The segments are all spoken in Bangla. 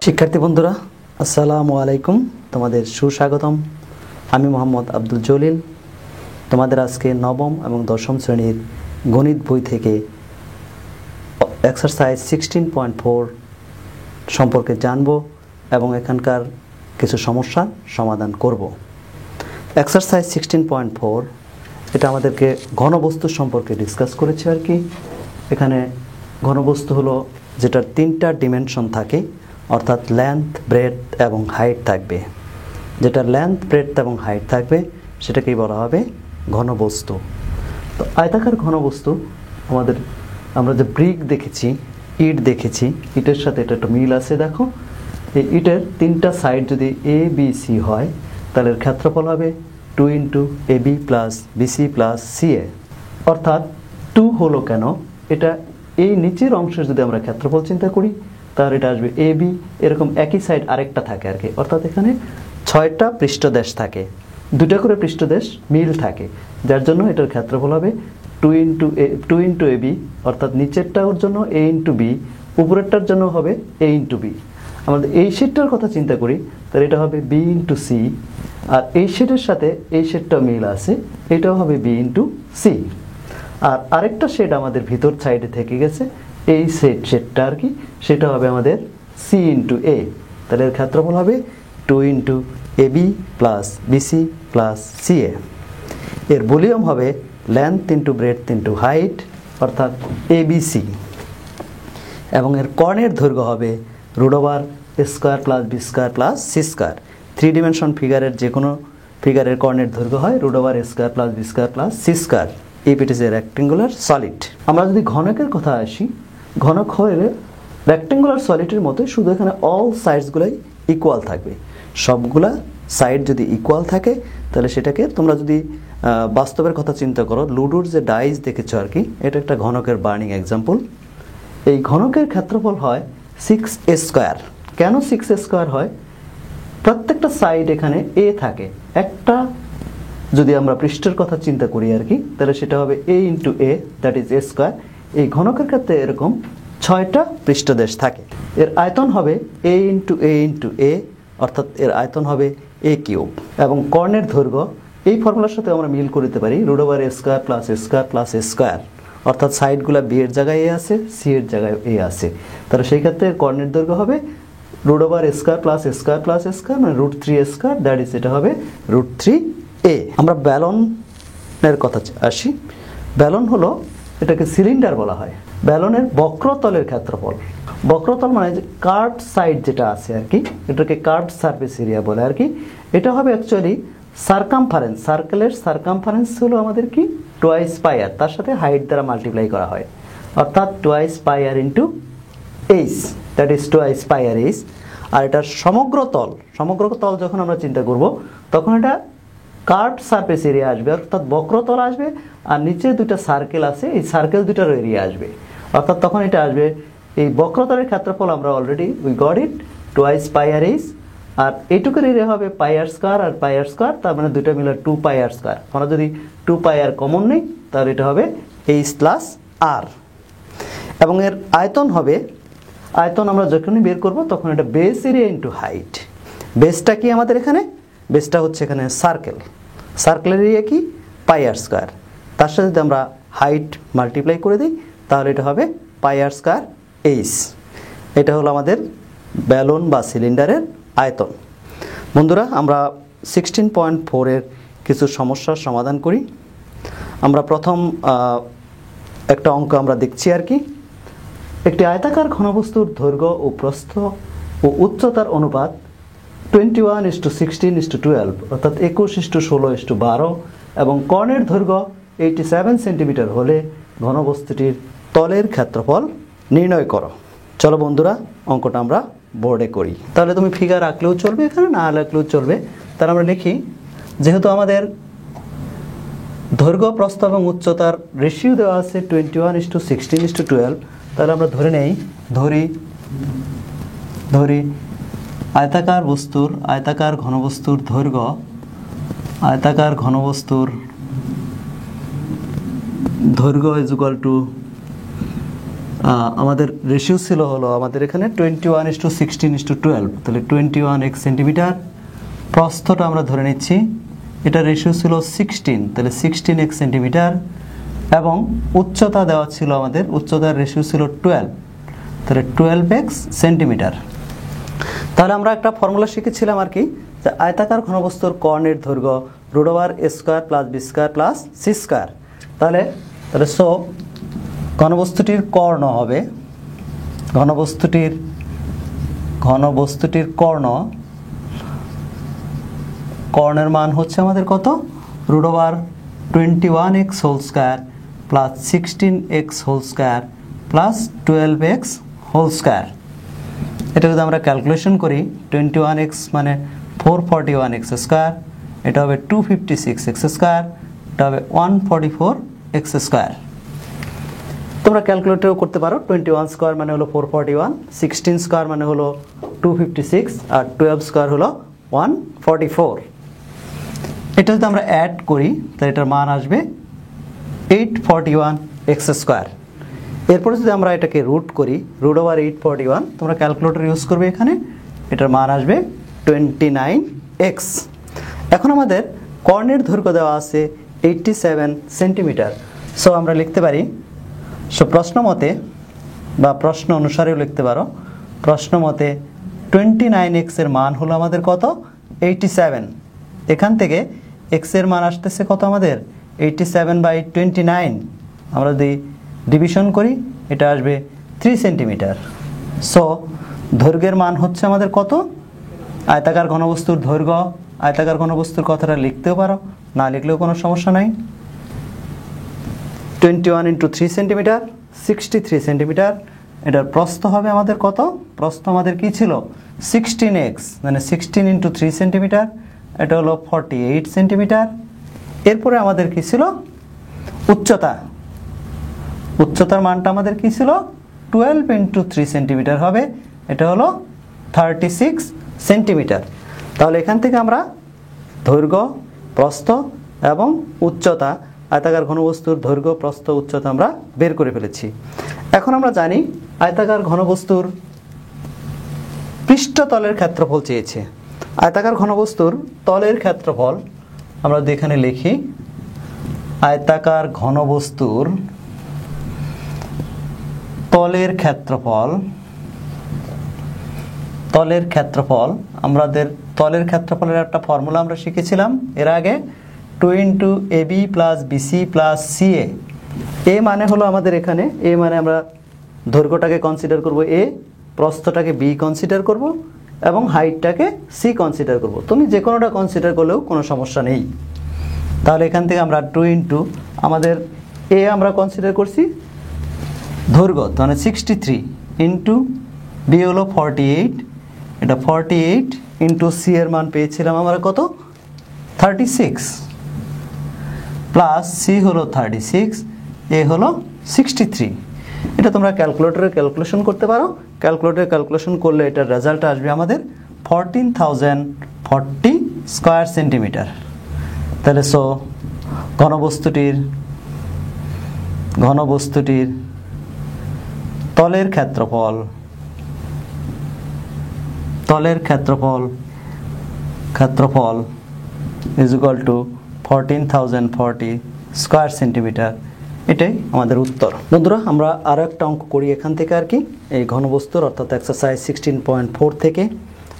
শিক্ষার্থী বন্ধুরা আসসালামু আলাইকুম, তোমাদের সুস্বাগতম। আমি মোহাম্মদ আব্দুল জলিল। তোমাদের আজকে নবম এবং দশম শ্রেণীর গণিত বই থেকে এক্সারসাইজ 16.4 সম্পর্কে জানব এবং এখানকার কিছু সমস্যার সমাধান করব। এক্সারসাইজ 16.4 এটা আমাদেরকে ঘনবস্তু সম্পর্কে ডিসকাস করেছে আর কি। এখানে ঘনবস্তু হলো যেটার তিনটা ডিমেনশন থাকে, অর্থাৎ লেন্থ, ব্রেডথ এবং হাইট থাকবে। যেটা লেন্থ, ব্রেডথ এবং হাইট থাকবে সেটাকেই বলা হবে ঘনবস্তু। তো আয়তাকার ঘনবস্তু আমরা যে ব্রিক দেখেছি, ইট দেখেছি, ইটের সাথে এটা একটা মিল আছে। দেখো এই ইটের তিনটা সাইড যদি এ বি সি হয় তাহলে এর ক্ষেত্রফল হবে 2 × AB + BC + CA। অর্থাৎ 2 হলো কেন, এটা এই নিচের অংশের যদি আমরা ক্ষেত্রফল চিন্তা করি তাহলে এটা আসবে AB, এরকম একই সাইড আরেকটা থাকে আর কি। অর্থাৎ এখানে 6টা পৃষ্ঠদেশ থাকে, 2টা করে পৃষ্ঠদেশ মিল থাকে, যার জন্য এটার ক্ষেত্রফল হবে 2 × AB, অর্থাৎ নিচেরটার জন্য A × B, উপরেরটার জন্য হবে A × B। আমাদের এই শেডটার কথা চিন্তা করি তাহলে এটা হবে B × C, আর এই শেডের সাথে এই শেডটা মিল আছে, এটাও হবে B × C। আর আরেকটা শেড আমাদের ভিতর সাইডে থেকে গেছে, এই শেডটা আর কি, সেটা হবে আমাদের C × A। তাহলে এর ক্ষেত্রফল হবে 2 × AB + BC + CA। এর ভলিউম হবে লেন্থ × ব্রেডথ × হাইট, অর্থাৎ ABC। এবং এর কর্ণের দৈর্ঘ্য হবে √A² + B² + C²। 3 ডিমেনশন ফিগারের যে কোনো ফিগারের কর্ণের দৈর্ঘ্য হয় √A² + B² + C²। if it is a rectangular solid। আমরা যদি ঘনকের কথা আসি, ঘনক হলে রেক্টেঙ্গুলার সলিডের মতো, শুধু এখানে অল সাইডসগুলাই ইকুয়াল থাকবে। সবগুলা সাইড যদি ইকুয়াল থাকে তাহলে সেটাকে তোমরা যদি বাস্তবের কথা চিন্তা করো, লুডোর যে ডাইস দেখেছো আর কি, এটা একটা ঘনকের বার্নিং এক্সাম্পল। এই ঘনকের ক্ষেত্রফল হয় 6A²। কেন 6A² হয়? প্রত্যেকটা সাইড এখানে A থাকে। একটা যদি আমরা পৃষ্ঠের কথা চিন্তা করি আর কি, তাহলে সেটা হবে A × A, that is A²। এই ঘনকের ক্ষেত্রে এরকম 6টা পৃষ্ঠদেশ থাকে। এর আয়তন হবে A × A × A, অর্থাৎ এর আয়তন হবে A³ এবং কর্ণের দৈর্ঘ্য এই ফর্মুলার সাথে আমরা মিল করতে পারি √A² + A² + A², অর্থাৎ সাইডগুলো B এর জায়গায় A আছে, C এর জায়গায় A আছে। তাহলে সেই ক্ষেত্রে কর্ণের দৈর্ঘ্য হবে √A² + A² + A², মানে √3A², দ্যাট ইজ এটা হবে √3A। আমরা ব্যালনের কথা আসি। ব্যালন হলো, এটাকে সিলিন্ডার বলা হয়। ব্যালনের বক্রতলের ক্ষেত্রফল, বক্রতল মানে যে কার্ভড সাইড যেটা আছে আর কি, এটাকে কার্ভড সারফেস এরিয়া বলে আর কি। এটা হবে অ্যাকচুয়ালি সারকামফারেন্স, সার্কেলের সারকামফারেন্স হলো আমাদের কি 2 πr, তার সাথে হাইট দ্বারা মাল্টিপ্লাই করা হয়, অর্থাৎ 2 πr × h, that is 2 πr h। আর এটার সমগ্র তল যখন আমরা চিন্তা করব তখন এটা কার্ভড সারফেস এরিয়া আসবে, অর্থাৎ বক্রতল আসবে, আর নিচে দুটো সার্কেল আছে, এই সার্কেল দুটার এরিয়া আসবে, অর্থাৎ তখন এটা আসবে এই বক্রতলের ক্ষেত্রফল আমরা already we got it 2 πr h, আর এইটুকুর এরিয়া হবে πr² আর πr², তার মানে দুটো মিলে 2 πr²। আমরা যদি 2 πr কমন নেই তাহলে এটা হবে h + r। এবং এর আয়তন হবে, আয়তন আমরা যখনই বের করব তখন এটা বেস এরিয়া × হাইট। বেসটা কি আমাদের এখানে? বেসটা হচ্ছে এখানে সার্কেলের এরিয়া কি πr², তার সাথে যদি আমরা হাইট মাল্টিপ্লাই করে দিই তাহলে এটা হবে πr² h। এটা হলো আমাদের ব্যালন বা সিলিন্ডারের আয়তন। বন্ধুরা, আমরা 16.4 এর কিছু সমস্যার সমাধান করি। আমরা প্রথম একটা অঙ্ক আমরা দেখছি আর কি। একটি আয়তাকার ঘনবস্তুর দৈর্ঘ্য ও প্রস্থ ও উচ্চতার অনুপাত 21:16:12, অর্থাৎ 21:16:12, এবং কর্ণের দৈর্ঘ্য 87 সেন্টিমিটার হলে ঘনবস্তুটির তলের ক্ষেত্রফল নির্ণয় করো। চলো বন্ধুরা, অঙ্কটা আমরা বোর্ডে করি। তাহলে তুমি ফিগার আঁকলেও চলবে, এখানে না আঁকলেও চলবে। তাহলে আমরা লিখি, যেহেতু আমাদের দৈর্ঘ্য, প্রস্থ এবং উচ্চতার রেশিও দেওয়া আছে 21:16:12, তাহলে আমরা ধরি আয়তাকার ঘনবস্তুর দৈর্ঘ্য, ইজ ইকুয়াল টু আমাদের রেশিও ছিল হলো আমাদের এখানে 21:16:12, তাহলে 21 x সেন্টিমিটার। প্রস্থটা আমরা ধরে নিচ্ছি, এটা রেশিও ছিল 16, তাহলে 16 x সেন্টিমিটার। এবং উচ্চতা দেওয়া ছিল আমাদের, উচ্চতার রেশিও ছিল 12, তাহলে 12 x সেন্টিমিটার। তাহলে আমরা একটা ফর্মুলা শিখেছিলাম আর কি, যে আয়তাকার ঘনবস্তুর কর্ণের দৈর্ঘ্য √a² + b² + c²। তাহলে সো ঘনবস্তুটির কর্ণ হবে, ঘনবস্তুটির কর্ণের মান হচ্ছে আমাদের কত, √21x² + 16x² + 12x²। এটা যদি আমরা ক্যালকুলেশন করি, 21x মানে 441x², এটা হবে 256x², এটা হবে 144x²। তোমরা ক্যালকুলেটরও করতে পারো, 21² মানে হলো 441, 16² মানে হলো 256, আর 12² হলো 144। এটা যদি আমরা অ্যাড করি তাহলে এটার মান আসবে 841x²। এরপরে যদি আমরা এটাকে রুট করি, √841, তোমরা ক্যালকুলেটর ইউজ করবে এখানে, এটার মান আসবে 29x। এখন আমাদের কর্ণের দৈর্ঘ্য দেওয়া আছে 87 সেন্টিমিটার। সো আমরা লিখতে পারি, সো প্রশ্ন মতে বা প্রশ্ন অনুসারেও লিখতে পারো, প্রশ্ন মতে 29x এর মান হলো আমাদের কত, 87। এখান থেকে x এর মান আসতেছে কত আমাদের, 87/29। আমরা যদি ডিভিশন করি এটা আসবে 3 সেন্টিমিটার। সো দৈর্ঘ্যের মান হচ্ছে আমাদের কত, আয়তাকার ঘনবস্তুর দৈর্ঘ্য, আয়তাকার ঘনবস্তুর কথাটা লিখতেও পারো, না লিখলেও কোনো সমস্যা নাই। 21 × 3 সেন্টিমিটার, 63 সেন্টিমিটার। এটার প্রস্থ হবে আমাদের কত, প্রস্থ আমাদের কি ছিল, 16x, মানে 16 × 3 সেন্টিমিটার, এটা হলো 48 সেন্টিমিটার। এরপরে আমাদের কি ছিল, উচ্চতা, উচ্চতার মানটা আমাদের কি ছিল, 12 × 3 সেন্টিমিটার হবে, এটা হলো 36 সেন্টিমিটার। তাহলে এখান থেকে আমরা দৈর্ঘ্য, প্রস্থ এবং উচ্চতা, আয়তাকার ঘনবস্তুর দৈর্ঘ্য, প্রস্থ, উচ্চতা আমরা বের করে ফেলেছি। এখন আমরা জানি আয়তাকার ঘনবস্তুর পৃষ্ঠতলের ক্ষেত্রফল চেয়েছে। আয়তাকার ঘনবস্তুর তলের ক্ষেত্রফল আমরা যদি এখানে লিখি, আয়তাকার ঘনবস্তুর তলের ক্ষেত্রফল, আমাদের তলের ক্ষেত্রফলের একটা ফর্মুলা আমরা শিখেছিলাম এর আগে, 2 × AB + BC + CA। এ মানে হলো আমাদের এখানে, এ মানে আমরা দৈর্ঘ্যটাকে কনসিডার করব A, প্রস্থটাকে B কনসিডার করব এবং হাইটটাকে C কনসিডার করব। তুমি যে কোনোটা কনসিডার করলেও কোনো সমস্যা নেই। তাহলে এখান থেকে আমরা 2 আমাদের A আমরা কনসিডার করছি দৈর্ঘ্য, মানে 63, ইন্টু B হলো 48, এটা 48 ইন্টু C এর মান পেয়েছিলাম আমরা কত, 36, প্লাস C হলো 36, A হলো 63। এটা তোমরা ক্যালকুলেটরে ক্যালকুলেশন করতে পারো, ক্যালকুলেটরে ক্যালকুলেশন করলে এটার রেজাল্ট আসবে আমাদের 14,040 স্কয়ার সেন্টিমিটার। তাহলে সো ঘনবস্তুটির তলের ক্ষেত্রফল is equal to 14,040 square centimetre. এটাই আমাদের উত্তর। বন্ধুরা, আমরা আরও একটা অঙ্ক করি এখান থেকে আর কি, এই ঘনবস্তুর অর্থাৎ এক্সারসাইজ 16.4 থেকে।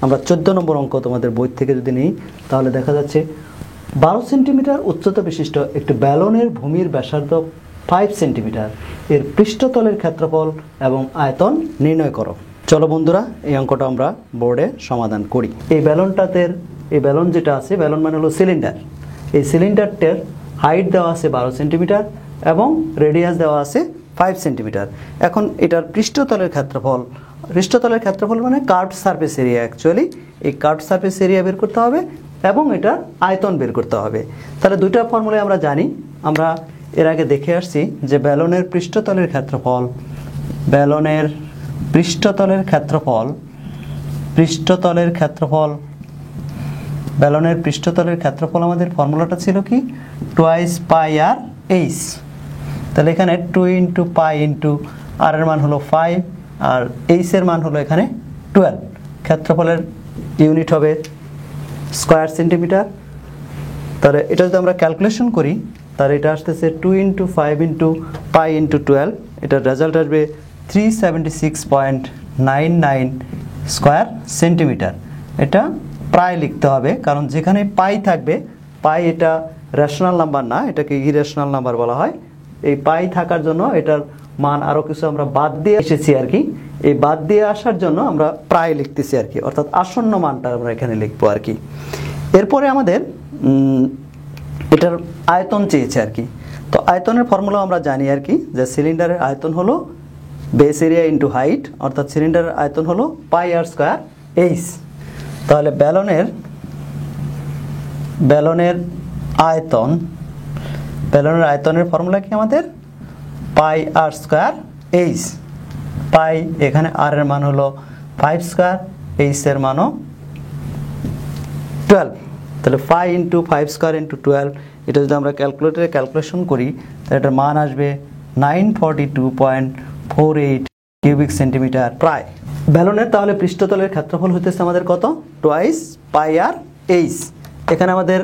আমরা 14 নম্বর অঙ্ক তোমাদের বই থেকে যদি নিই, তাহলে দেখা যাচ্ছে 12 সেন্টিমিটার উচ্চতা বিশিষ্ট একটি ব্যালনের ভূমির ব্যাসার্ধ 5 সেন্টিমিটার, এর পৃষ্ঠতলের ক্ষেত্রফল এবং আয়তন নির্ণয় করো। চলো বন্ধুরা, এই অঙ্কটা আমরা বোর্ডে সমাধান করি। এই ব্যালন যেটা আছে, ব্যালন মানে হলো সিলিন্ডার, এই সিলিন্ডারটার হাইট দেওয়া আছে 12 সেন্টিমিটার এবং রেডিয়াস দেওয়া আছে 5 সেন্টিমিটার। এখন এটার পৃষ্ঠতলের ক্ষেত্রফল মানে কার্ভড সারফেস এরিয়া, অ্যাকচুয়ালি এই কার্ভড সারফেস এরিয়া বের করতে হবে এবং এটার আয়তন বের করতে হবে। তাহলে দুইটা ফর্মুলা আমরা জানি, আমরা এর আগে দেখে আসছি যে ব্যালনের পৃষ্ঠতলের ক্ষেত্রফল আমাদের ফর্মুলাটা ছিল কি, 2 πr/h। তাহলে এখানে 2 × π × আর এর মান হলো 5 আর এইচ এর মান হলো এখানে 12। ক্ষেত্রফলের ইউনিট হবে স্কয়ার সেন্টিমিটার। তাহলে এটা যদি আমরা ক্যালকুলেশন করি তাহলে এটা আসতেছে 2 × 5 × পাই × 12, এটার রেজাল্ট আসবে 376.99 স্কয়ার সেন্টিমিটার। এটা প্রায় লিখতে হবে, কারণ যেখানে পাই থাকবে, পাই এটা রেশনাল নাম্বার না, এটাকে ইরেশনাল নাম্বার বলা হয়। এই পাই থাকার জন্য এটার মান আরও কিছু আমরা বাদ দিয়ে এসেছি আর কি। এই বাদ দিয়ে আসার জন্য আমরা প্রায় লিখতেছি আর কি, অর্থাৎ আসন্ন মানটা আমরা এখানে লিখবো আর কি। এরপরে আমাদের এটার আয়তন চেয়েছে আর কি। তো আয়তনের ফর্মুলা আমরা জানি আর কি, যে সিলিন্ডারের আয়তন হলো বেস এরিয়া ইন্টু হাইট, অর্থাৎ সিলিন্ডারের আয়তন হলো পাই আর স্কয়ার এইচ। তাহলে ব্যালনের আয়তনের ফর্মুলা কি আমাদের? পাই আর স্কয়ার এইচ। পাই এখানে আর এর মান হলো 5 স্কয়ার, এইচ এর মানও 12। তাহলে 5 × 5 স্কয়ার × 12, এটা যদি আমরা ক্যালকুলেটরে ক্যালকুলেশন করি তাহলে এটার মান আসবে 942.48 কিউবিক সেন্টিমিটার প্রায়। ব্যালনের তাহলে পৃষ্ঠতলের ক্ষেত্রফল হইতেছে আমাদের কত? টুয়াইস পাই আর এইচ। এখানে আমাদের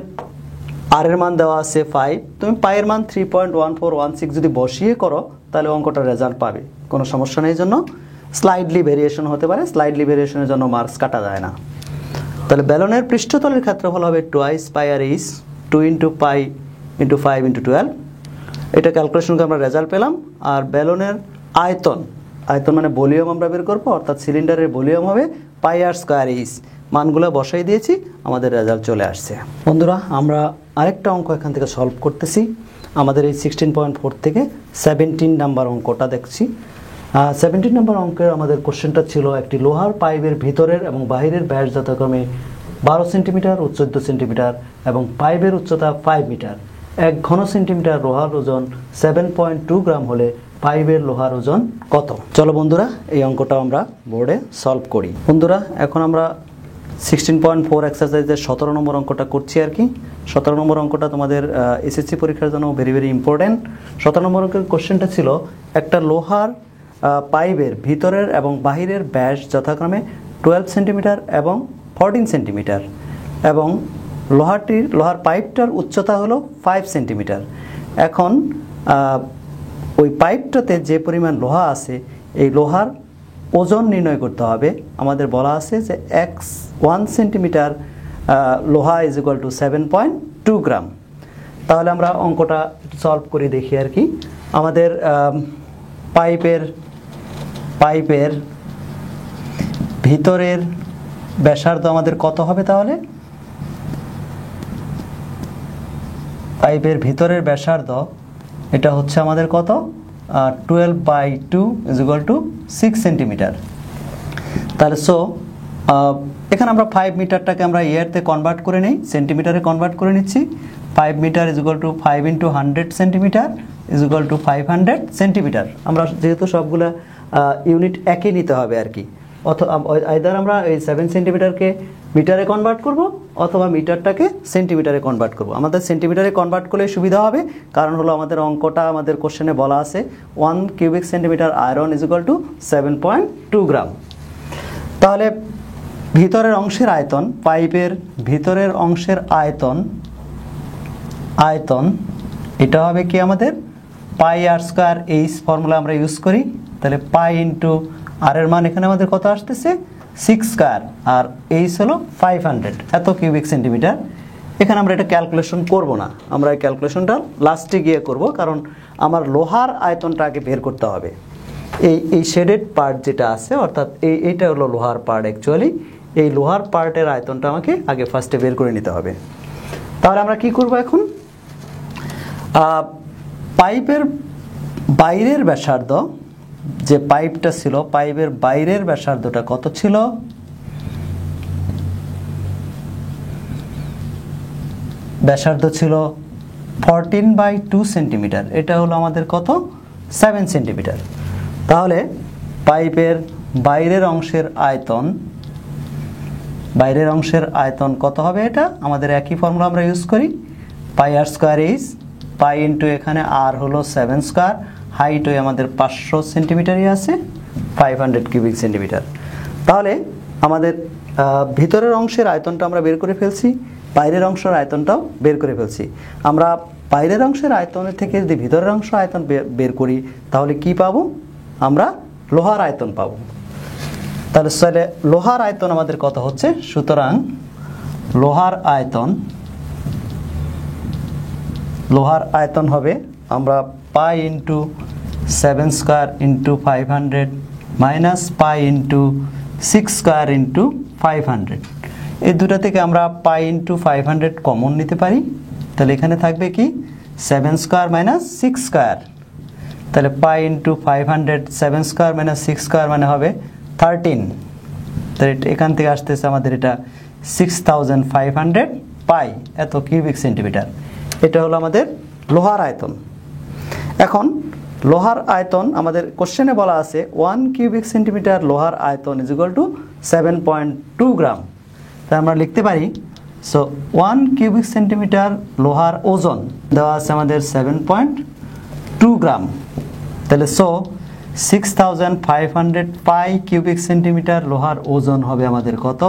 আর এর মান দেওয়া আছে 5, তুমি পাই এর মান 3.1416 যদি বসিয়ে করো তাহলে অঙ্কটার রেজাল্ট পাবে, কোনো সমস্যা নেই। জন্য স্লাইডলি ভেরিয়েশন হতে পারে, স্লাইডলি ভেরিয়েশনের জন্য মার্কস কাটা যায় না। তাহলে ব্যালনের পৃষ্ঠতলের ক্ষেত্রফল হবে টুয়াইস পাই আর এইচ, 2 × পাই × 5 × 12। এটা ক্যালকুলেশন করে আমরা রেজাল্ট পেলাম। আর ব্যালনের আয়তন মানে ভলিউম আমরা বের করবো, অর্থাৎ সিলিন্ডারের ভলিউম হবে পাই আর স্কয়ার এইচ। মানগুলো বসাই দিয়েছি, আমাদের রেজাল্ট চলে আসছে। বন্ধুরা, আমরা আরেকটা অঙ্ক এখান থেকে সলভ করতেছি। আমাদের এই 16.4 থেকে 17 নাম্বার অঙ্কটা দেখছি। 17 নম্বর অঙ্কের আমাদের কোশ্চেনটা ছিল, একটি লোহার পাইপের ভিতরের এবং বাহিরের ব্যাস যথাক্রমে 12 সেন্টিমিটার ও 14 সেন্টিমিটার এবং পাইপের উচ্চতা 5 মিটার। 1 ঘন সেন্টিমিটার লোহার ওজন 7.2 গ্রাম হলে পাইপের লোহার ওজন কত? চলো বন্ধুরা, এই অঙ্কটা আমরা বোর্ডে সলভ করি। বন্ধুরা, এখন আমরা 16.4 এক্সারসাইজের 17 নম্বর অঙ্কটা করছি আর কি। 17 নম্বর অঙ্কটা তোমাদের এসএসসি পরীক্ষার জন্য ভেরি ইম্পর্টেন্ট। 17 নম্বর অঙ্কের কোশ্চেনটা ছিল, একটা লোহার পাইপের ভিতরের এবং বাহিরের ব্যাস যথাক্রমে 12 সেন্টিমিটার এবং 14 সেন্টিমিটার এবং লোহার পাইপটার উচ্চতা হলো 5 সেন্টিমিটার। এখন ওই পাইপটাতে যে পরিমাণ লোহা আছে, এই লোহার ওজন নির্ণয় করতে হবে। আমাদের বলা আছে যে 1 সেন্টিমিটার লোহা = 7.2 গ্রাম। তাহলে আমরা অঙ্কটা সলভ করে দেখি আর কি। আমাদের পাইপের ভিতরের ব্যাসার্ধ আমাদের কত হবে? তাহলে পাইপের ভিতরের ব্যাসার্ধ এটা হচ্ছে আমাদের কত? 12/2 = 6 সেন্টিমিটার। তাহলে এখানে আমরা 5 মিটারটাকে আমরা ইয়ারতে কনভার্ট করে নেই, সেন্টিমিটারে কনভার্ট করে নিচ্ছি। 5 মিটার = 5 × 100 সেন্টিমিটার = 500 সেন্টিমিটার। আমরা যেহেতু সবগুলা ইউনিট একই নিতে হবে আর কি, আইদার আমরা এই 7 সেন্টিমিটারকে মিটারে কনভার্ট করব অথবা মিটারটাকে সেন্টিমিটারে কনভার্ট করব। আমাদের সেন্টিমিটারে কনভার্ট করলে সুবিধা হবে, কারণ হলো আমাদের অঙ্কটা আমাদের কোশ্চেনে বলা আছে 1 কিউবিক সেন্টিমিটার আয়রন = 7.2 গ্রাম। তাহলে ভিতরের অংশের আয়তন, পাইপের ভিতরের অংশের আয়তন এটা হবে কি আমাদের পাই আর স্কয়ার এইচ ফর্মুলা আমরা ইউজ করি। তাহলে পাই ইন্টু আর এর মান এখানে আমাদের কত আসতেছে? 6 স্কয়ার, আর এইচ হলো 500 এত কিউবিক সেন্টিমিটার। এখানে আমরা এটা ক্যালকুলেশন করব না, আমরা এই ক্যালকুলেশনটা লাস্টে গিয়ে করব, কারণ আমার লোহার আয়তনটা আগে বের করতে হবে। এই শেডেড পার্ট যেটা আছে, অর্থাৎ এইটা হলো লোহার পার্ট অ্যাকচুয়ালি। এই লোহার পার্টের আয়তনটা আমাকে আগে ফার্স্টে বের করে নিতে হবে। তাহলে আমরা কি করব এখন? পাইপের বাইরের ব্যাসার্ধ, যে পাইপটা ছিল, পাইপের বাইরের ব্যাসার্ধটা কত ছিল? ব্যাসার্ধ ছিল 14/2 সেন্টিমিটার। এটা হলো আমাদের কত? 7 সেন্টিমিটার। তাহলে পাইপের বাইরের অংশের আয়তন কত হবে? এটা আমাদের একই ফর্মুলা আমরা ইউজ করি, পাই আর স্কয়ার এইচ, পাই ইন্টু এখানে আর হলো 7 স্কয়ার হাইট ওই আমাদের 500 সেন্টিমিটারই আছে, 500 কিউবিক সেন্টিমিটার। তাহলে আমাদের ভিতরের অংশের আয়তনটা আমরা বের করে ফেলছি, বাইরের অংশের আয়তনটাও বের করে ফেলছি। আমরা বাইরের অংশের আয়তনের থেকে যদি ভিতরের অংশ আয়তন বের করি তাহলে কি পাবো? আমরা লোহার আয়তন পাবো। তাহলে লোহার আয়তন আমাদের কত হচ্ছে? সুতরাং লোহার আয়তন হবে আমরা pi into 7 square into 500 minus pi into 6 square into 500। এই দুটা থেকে আমরা পাই ইন্টু 500 কমন নিতে পারি। তাহলে এখানে থাকবে কি 7 স্কোয়ার মাইনাস 6 স্কোয়ার। তাহলে pi into 500, 7 square minus 6 square মানে হবে 13। তাহলে এখান থেকে আসতেছে আমাদের এটা 6500 পাই, এত কিউবিক সেন্টিমিটার। এটা হলো আমাদের লোহার আয়তন। এখন লোহার আয়তন আমাদের কোশ্চেনে বলা আছে 1 কিউবিক সেন্টিমিটার লোহার আয়তন ইজ ইকুয়াল টু 7.2 গ্রাম। তাই আমরা লিখতে পারি, সো 1 কিউবিক সেন্টিমিটার লোহার ওজন দেওয়া আছে আমাদের 7.2 গ্রাম। তাহলে 6500 পাই কিউবিক সেন্টিমিটার লোহার ওজন হবে আমাদের কত?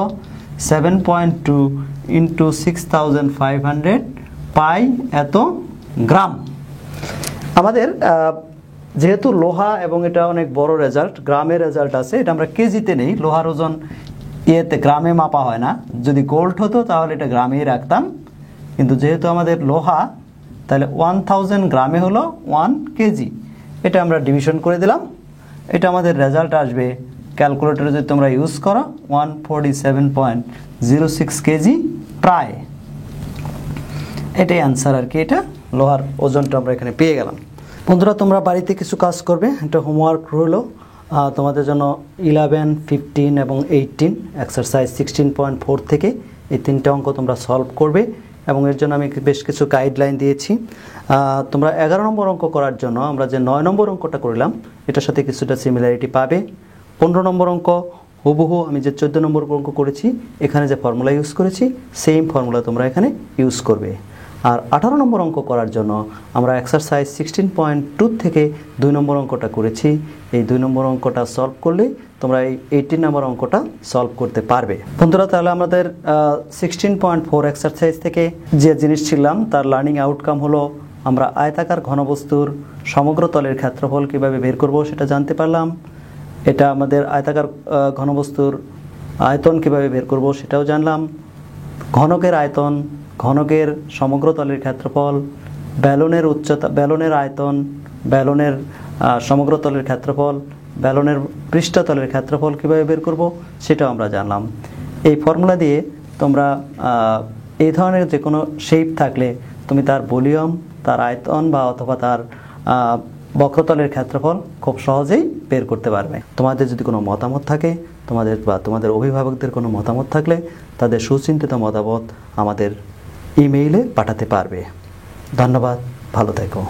7.2 ইন্টু 6500 পাই এত গ্রাম। আমাদের যেহেতু লোহা এবং এটা অনেক বড় রেজাল্ট, গ্রামের রেজাল্ট আছে, এটা আমরা কেজিতে নেই। লোহার ওজন গ্রামে মাপা হয় না। যদি গোল্ড হতো তাহলে এটা গ্রামেই রাখতাম, কিন্তু যেহেতু আমাদের লোহা, তাহলে 1000 গ্রামে হলো 1 কেজি। এটা আমরা ডিভিশন করে দিলাম। এটা আমাদের রেজাল্ট আসবে ক্যালকুলেটরে যদি তোমরা ইউজ করো 147.06 কেজি প্রায়। এটাই অ্যান্সার আর কি। এটা লোহার ওজনটা আমরা এখানে পেয়ে গেলাম। বন্ধুরা, তোমরা বাড়িতে কিছু কাজ করবে। এটা হোমওয়ার্ক হলো তোমাদের জন্য 11, 15 এবং 18 এক্সারসাইজ 16.4 থেকে এই তিনটে অঙ্ক তোমরা সলভ করবে, এবং এর জন্য আমি বেশ কিছু গাইডলাইন দিয়েছি। তোমরা 11 নম্বর অঙ্ক করার জন্য আমরা যে 9 নম্বর অঙ্কটা করলাম এটার সাথে কিছুটা সিমিলারিটি পাবে। 15 নম্বর অঙ্ক হুবহু আমি যে 14 নম্বর অঙ্ক করেছি এখানে যে ফর্মুলা ইউজ করেছি সেম ফর্মুলা তোমরা এখানে ইউজ করবে। আর 18 নম্বর অঙ্ক করার জন্য আমরা এক্সারসাইজ 16.2 থেকে 2 নম্বর অঙ্কটা করেছি। এই 2 নম্বর অঙ্কটা সলভ করলে তোমরা এই 18 নম্বর অঙ্কটা সলভ করতে পারবে। বন্ধুরা, তাহলে আমাদের 16.4 এক্সারসাইজ থেকে যে জিনিস ছিলাম তার লার্নিং আউটকাম হলো আমরা আয়তাকার ঘনবস্তুর সমগ্র তলের ক্ষেত্রফল কীভাবে বের করব সেটা জানতে পারলাম। এটা আমাদের আয়তাকার ঘনবস্তুর আয়তন কীভাবে বের করব সেটাও জানলাম। ঘনকের আয়তন, ঘনকের সমগ্র তলের ক্ষেত্রফল, ব্যালনের উচ্চতা, ব্যালনের আয়তন, ব্যালনের সমগ্র তলের ক্ষেত্রফল, ব্যালনের পৃষ্ঠতলের ক্ষেত্রফল কীভাবে বের করব সেটাও আমরা জানলাম। এই ফর্মুলা দিয়ে তোমরা এই ধরনের যে কোনো শেপ থাকলে তুমি তার ভলিউম, তার আয়তন বা অথবা তার বক্রতলের ক্ষেত্রফল খুব সহজেই বের করতে পারবে। তোমাদের যদি কোনো মতামত থাকে, তোমাদের অভিভাবকদের কোনো মতামত থাকলে তাদের সুচিন্তিত মতামত আমাদের ইমেইলে পাঠাতে পারবে। ধন্যবাদ, ভালো থেকো।